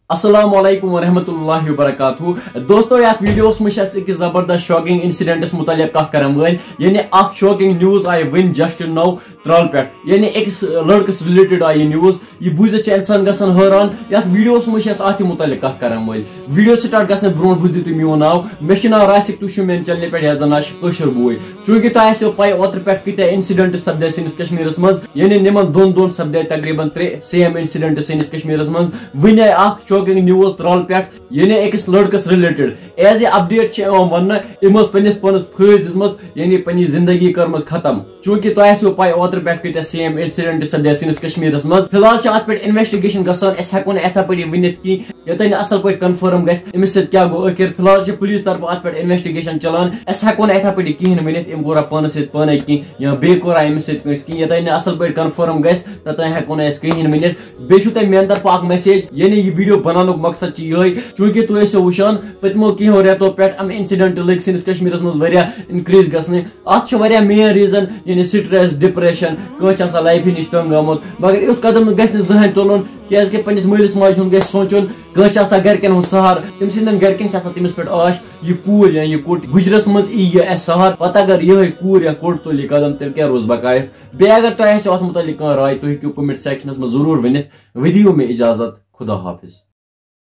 अस्सलाम वालेकुम वरहमतुल्लाहि वबरकातुहू। दोस्तों यात वीडियोस में एक जबरदस्त शॉकिंग इंसिडेंटस मुतालिक कथ करन वल यानी अख शॉकिंग न्यूज आई वन जस्ट नाउ त्रल पे यानी एक लड़कस रिलेटेड आई न्यूज यह बुझित इंसान गसन हैरान। यात वीडियोस में अत मुतालिक कथ करन वल वीडियो स्टार्ट गसन ब्रो बुझित तुम मोन नाव मे नाव रासिक तुम मेन चैनल पे यह जन कशर बोय चूंकि तुम पै ओतर पे कत इंसिडेंट सपदे सैनिस कश्मीर मज यानी निमन दोन सपदे तकरीबन 3 सेम इंसिडेंट सैनिस कश्मीर मज वन आई शॉकिंग न्यूज त्रल पे यानी अकिस लड़कस रिलेटेड एज ए अपडेट वन इमो पन्निस पानस फैज दिस यानी पन्नी जिंदगी कर्मस खत्म चूंकि तुम पै ओतर पे कत सेम इंसिडेंट सपदे सैनिस कश्मीर मज फिलहाल अत पे इन्वेस्टिगेशन गसान हेको ना पे वनित की योतन असल पे कन्फर्म गमिस क्या गो आखिर फिलहाल पुलिस तरफ अत पे इन्वेस्टिगेशन चलान हेको ना पे कहें वनित अम कोरा पानस पाने की या बे कोरा अमिस योतन असल पे कन्फर्म गतन हेको ना कहें वनित बे मेन तरफ अ मैसेज यानी यह वीडियो बनान मकसद यही चूंकि तुम वुचान पतमो कहो रेतो पे इंसिडेंट लग सैनिस कश्मीर मज इनक्रीज गसने अत मेन रीजन यानी स्ट्रेस डिप्रेशन कह लाइफ नश तंग आमुत मगर युथ कदम गहन तुलन क्या पन्निस मलिस माज हूं सोचुन कह गरकन हूं सहार तम सदन गरकन तमिस पे आश यह कूर या यह कुट गुजरस मज यह सहार पता अगर यह कूर या कुट तुल कदम तेल क्या रोज बकायफ बे अगर तुम अत मुतलिक राय तुम कमेंट सेक्शनस में जरूर वनित विदियो में इजाजत खुदा हाफिज।